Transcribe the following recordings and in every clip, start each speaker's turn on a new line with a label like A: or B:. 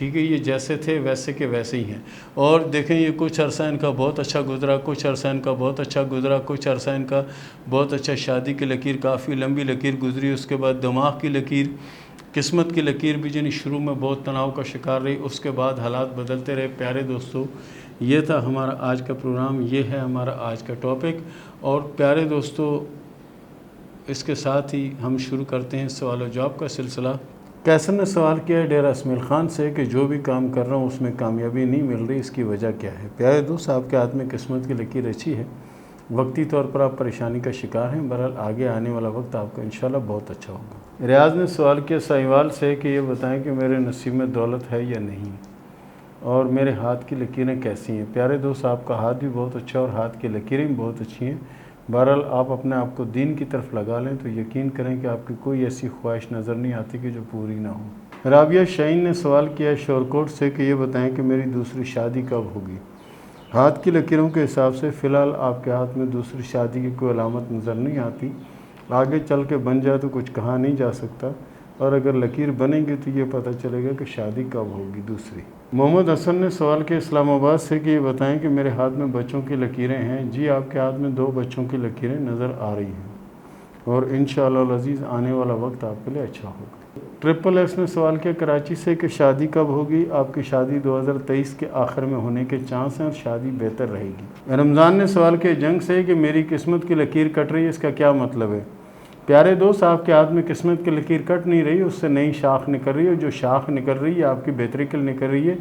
A: ٹھیک ہے، یہ جیسے تھے ویسے کے ویسے ہی ہیں۔ اور دیکھیں یہ کچھ عرصہ ان کا بہت اچھا گزرا، کچھ عرصہ ان کا بہت اچھا گزرا، کچھ عرصہ ان کا بہت اچھا، شادی کی لکیر کافی لمبی لکیر گزری، اس کے بعد دماغ کی لکیر، قسمت کی لکیر بھی جنہیں شروع میں بہت تناؤ کا شکار رہی، اس کے بعد حالات بدلتے رہے۔ پیارے دوستو، یہ تھا ہمارا آج کا پروگرام، یہ ہے ہمارا آج کا ٹاپک۔ اور پیارے دوستو، اس کے ساتھ ہی ہم شروع کرتے ہیں سوال و جواب کا سلسلہ۔ کیسر نے سوال کیا ہے ڈیرہ اسمیل خان سے کہ جو بھی کام کر رہا ہوں اس میں کامیابی نہیں مل رہی، اس کی وجہ کیا ہے؟ پیارے دوست، آپ کے ہاتھ میں قسمت کی لکیر اچھی ہے، وقتی طور پر آپ پریشانی کا شکار ہیں، بہرحال آگے آنے والا وقت آپ کا انشاءاللہ بہت اچھا ہوگا۔ ریاض نے سوال کیا سائیوال سے کہ یہ بتائیں کہ میرے نصیب میں دولت ہے یا نہیں، اور میرے ہاتھ کی لکیریں کیسی ہیں؟ پیارے دوست، آپ کا ہاتھ بھی بہت اچھا ہے اور ہاتھ کی لکیریں بھی بہت اچھی ہیں۔ بہرحال آپ اپنے آپ کو دین کی طرف لگا لیں تو یقین کریں کہ آپ کی کوئی ایسی خواہش نظر نہیں آتی کہ جو پوری نہ ہو۔ رابعہ شاہین نے سوال کیا ہے شورکوٹ سے کہ یہ بتائیں کہ میری دوسری شادی کب ہوگی؟ ہاتھ کی لکیروں کے حساب سے فی الحال آپ کے ہاتھ میں دوسری شادی کی کوئی علامت نظر نہیں آتی، آگے چل کے بن جائے تو کچھ کہا نہیں جا سکتا، اور اگر لکیر بنے گی تو یہ پتہ چلے گا کہ شادی کب ہوگی دوسری۔ محمد حسن نے سوال کیا اسلام آباد سے کہ یہ بتائیں کہ میرے ہاتھ میں بچوں کی لکیریں ہیں۔ جی، آپ کے ہاتھ میں 2 بچوں کی لکیریں نظر آ رہی ہیں، اور انشاءاللہ العزیز آنے والا وقت آپ کے لیے اچھا ہوگا۔ ٹرپل ایس نے سوال کیا کراچی سے کہ شادی کب ہوگی؟ آپ کی شادی 2023 کے آخر میں ہونے کے چانس ہیں اور شادی بہتر رہے گی۔ رمضان نے سوال کیا جنگ سے کہ میری قسمت کی لکیر کٹ رہی ہے، اس کا کیا مطلب ہے؟ پیارے دوست، آپ کے ہاتھ میں قسمت کی لکیر کٹ نہیں رہی، اس سے نئی شاخ نکل رہی ہے، جو شاخ نکل رہی ہے آپ کی بہتری کے لیے نکل رہی ہے،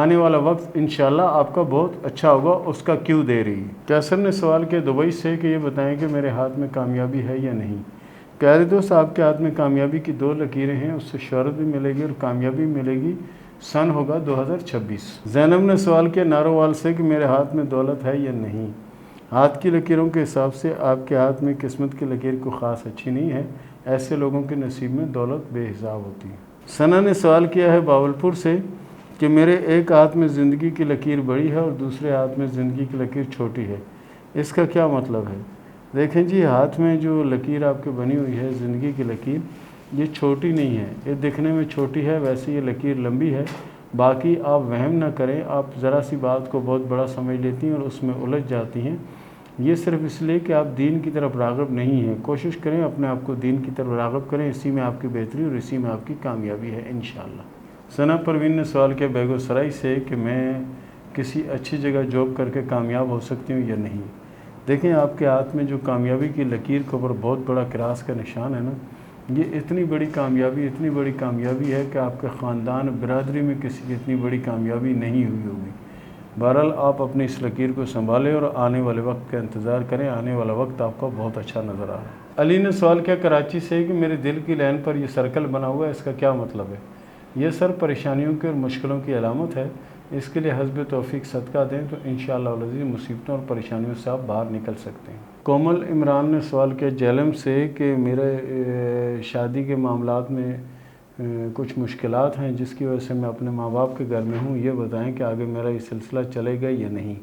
A: آنے والا وقت انشاءاللہ آپ کا بہت اچھا ہوگا، اس کا کیوں دے رہی ہے۔ کیسر نے سوال کیا دبئی سے کہ یہ بتائیں کہ میرے ہاتھ میں کامیابی ہے یا نہیں؟ پیارے دوست، آپ کے ہاتھ میں کامیابی کی 2 لکیریں ہیں، اس سے شہرت بھی ملے گی اور کامیابی ملے گی، سن ہوگا 2026۔ زینب نے سوال کیا نارووال سے کہ میرے ہاتھ میں دولت ہے یا نہیں؟ ہاتھ کی لکیروں کے حساب سے آپ کے ہاتھ میں قسمت کی لکیر کو خاص اچھی نہیں ہے، ایسے لوگوں کے نصیب میں دولت بے حساب ہوتی ہے۔ ثنا نے سوال کیا ہے باولپور سے کہ میرے ایک ہاتھ میں زندگی کی لکیر بڑی ہے اور دوسرے ہاتھ میں زندگی کی لکیر چھوٹی ہے، اس کا کیا مطلب ہے؟ دیکھیں جی، ہاتھ میں جو لکیر آپ کے بنی ہوئی ہے زندگی کی لکیر، یہ چھوٹی نہیں ہے، یہ دکھنے میں چھوٹی ہے، ویسے یہ لکیر لمبی ہے۔ باقی آپ وہم نہ کریں، آپ ذرا سی بات کو بہت بڑا سمجھ لیتی ہیں اور اس میں الجھ جاتی ہیں، یہ صرف اس لیے کہ آپ دین کی طرف راغب نہیں ہیں۔ کوشش کریں اپنے آپ کو دین کی طرف راغب کریں، اسی میں آپ کی بہتری اور اسی میں آپ کی کامیابی ہے انشاءاللہ۔ ثنا پروین نے سوال کیا بیگو سرائی سے کہ میں کسی اچھی جگہ جاب کر کے کامیاب ہو سکتی ہوں یا نہیں؟ دیکھیں، آپ کے ہاتھ میں جو کامیابی کی لکیر کے اوپر بہت بڑا کراس کا نشان ہے نا، یہ اتنی بڑی کامیابی ہے کہ آپ کے خاندان برادری میں کسی کی اتنی بڑی کامیابی نہیں ہوئی ہوگی۔ بہرحال آپ اپنی اس لکیر کو سنبھالیں اور آنے والے وقت کا انتظار کریں، آنے والا وقت آپ کا بہت اچھا نظر آ رہا ہے۔ علی نے سوال کیا کراچی سے کہ میرے دل کی لائن پر یہ سرکل بنا ہوا ہے، اس کا کیا مطلب ہے؟ یہ سر پریشانیوں کی اور مشکلوں کی علامت ہے، اس کے لیے حسب توفیق صدقہ دیں تو انشاءاللہ العزیز مصیبتوں اور پریشانیوں سے آپ باہر نکل سکتے ہیں۔ کومل عمران نے سوال کیا جہلم سے کہ میرے شادی کے معاملات میں کچھ مشکلات ہیں جس کی وجہ سے میں اپنے ماں باپ کے گھر میں ہوں، یہ بتائیں کہ آگے میرا یہ سلسلہ چلے گا یا نہیں؟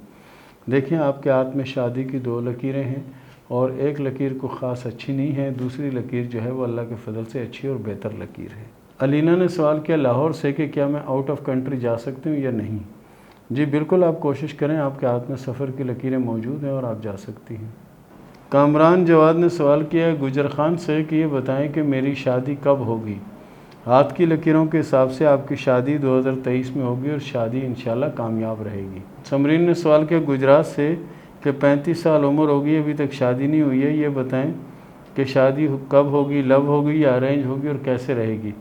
A: دیکھیں، آپ کے ہاتھ میں شادی کی 2 لکیریں ہیں اور ایک لکیر کو خاص اچھی نہیں ہے، دوسری لکیر جو ہے وہ اللہ کے فضل سے اچھی اور بہتر لکیر ہے۔ علینا نے سوال کیا لاہور سے کہ کیا میں آؤٹ آف کنٹری جا سکتی ہوں یا نہیں؟ جی بالکل، آپ کوشش کریں، آپ کے ہاتھ میں سفر کی لکیریں موجود ہیں اور آپ جا سکتی ہیں۔ کامران جواد نے سوال کیا گجر خان سے کہ یہ بتائیں کہ میری شادی کب ہوگی؟ ہاتھ کی لکیروں کے حساب سے آپ کی شادی 2023 میں ہوگی اور شادی انشاءاللہ کامیاب رہے گی۔ سمرین نے سوال کیا گجرات سے کہ 35 سال عمر ہوگی، ابھی تک شادی نہیں ہوئی ہے، یہ بتائیں کہ شادی کب ہوگی، لو ہوگی یا ارینج ہوگی اور کیسے رہے گی؟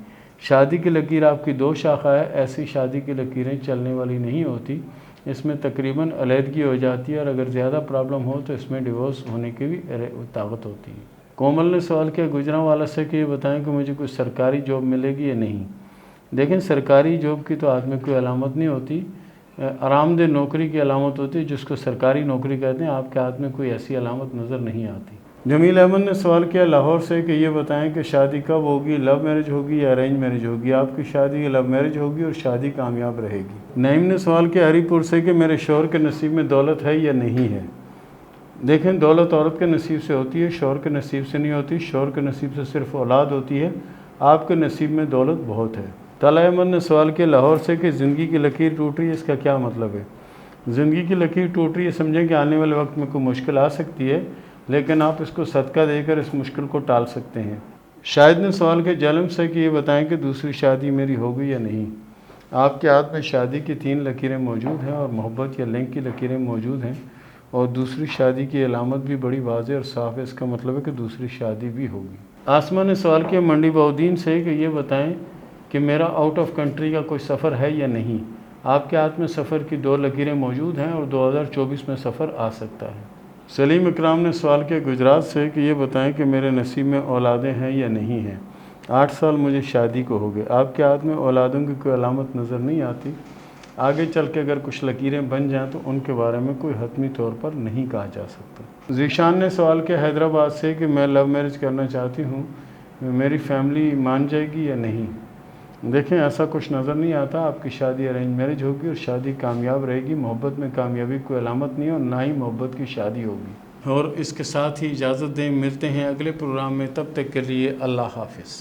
A: شادی کی لکیر آپ کی 2 شاخہ ہے، ایسی شادی کی لکیریں چلنے والی نہیں ہوتی، اس میں تقریباً علیحدگی ہو جاتی ہے اور اگر زیادہ پرابلم ہو تو اس میں ڈیورس ہونے کی بھی طاقت ہوتی ہے۔ کومل نے سوال کیا گجرانوالہ سے کہ یہ بتائیں کہ مجھے کوئی سرکاری جاب ملے گی یا نہیں؟ دیکھیں، سرکاری جاب کی تو ہاتھ میں کوئی علامت نہیں ہوتی، آرام دہ نوکری کی علامت ہوتی ہے جس کو سرکاری نوکری کہتے ہیں، آپ کے ہاتھ میں کوئی ایسی علامت نظر نہیں آتی۔ جمیل احمد نے سوال کیا لاہور سے کہ یہ بتائیں کہ شادی کب ہوگی، لو میرج ہوگی یا ارینج میرج ہوگی؟ آپ کی شادی لو میرج ہوگی اور شادی کامیاب رہے گی۔ نعیم نے سوال کیا ہری پور سے کہ میرے شوہر کے نصیب میں دولت ہے یا نہیں ہے؟ دیکھیں، دولت عورت کے نصیب سے ہوتی ہے، شوہر کے نصیب سے نہیں ہوتی، شوہر کے نصیب سے صرف اولاد ہوتی ہے، آپ کے نصیب میں دولت بہت ہے۔ طلع احمد نے سوال کیا لاہور سے کہ زندگی کی لکیر ٹوٹ رہی ہے، اس کا کیا مطلب ہے؟ زندگی کی لکیر ٹوٹ رہی ہے سمجھیں کہ آنے والے وقت میں کوئی مشکل آ سکتی ہے، لیکن آپ اس کو صدقہ دے کر اس مشکل کو ٹال سکتے ہیں۔ شاہد نے سوال کیا جلم سے کہ یہ بتائیں کہ دوسری شادی میری ہوگی یا نہیں۔ آپ کے ہاتھ میں شادی کی 3 لکیریں موجود ہیں اور محبت یا لنک کی لکیریں موجود ہیں، اور دوسری شادی کی علامت بھی بڑی واضح اور صاف ہے، اس کا مطلب ہے کہ دوسری شادی بھی ہوگی۔ آسمہ نے سوال کیا منڈی بہودین سے کہ یہ بتائیں کہ میرا آؤٹ آف کنٹری کا کوئی سفر ہے یا نہیں۔ آپ کے ہاتھ میں سفر کی 2 لکیریں موجود ہیں اور 2024 میں سفر آ سکتا ہے۔ سلیم اکرام نے سوال کیا گجرات سے کہ یہ بتائیں کہ میرے نصیب میں اولادیں ہیں یا نہیں ہیں۔ 8 سال مجھے شادی کو ہو گئے۔ آپ کے ہاتھ میں اولادوں کی کوئی علامت نظر نہیں آتی، آگے چل کے اگر کچھ لکیریں بن جائیں تو ان کے بارے میں کوئی حتمی طور پر نہیں کہا جا سکتا۔ ذیشان نے سوال کیا حیدرآباد سے کہ میں لو میرج کرنا چاہتی ہوں، میری فیملی مان جائے گی یا نہیں؟ دیکھیں ایسا کچھ نظر نہیں آتا، آپ کی شادی ارینج میرج ہوگی اور شادی کامیاب رہے گی۔ محبت میں کامیابی کوئی علامت نہیں ہے اور نہ ہی محبت کی شادی ہوگی۔ اور اس کے ساتھ ہی اجازت دیں، ملتے ہیں اگلے پروگرام میں، تب تک کے لیے اللہ حافظ۔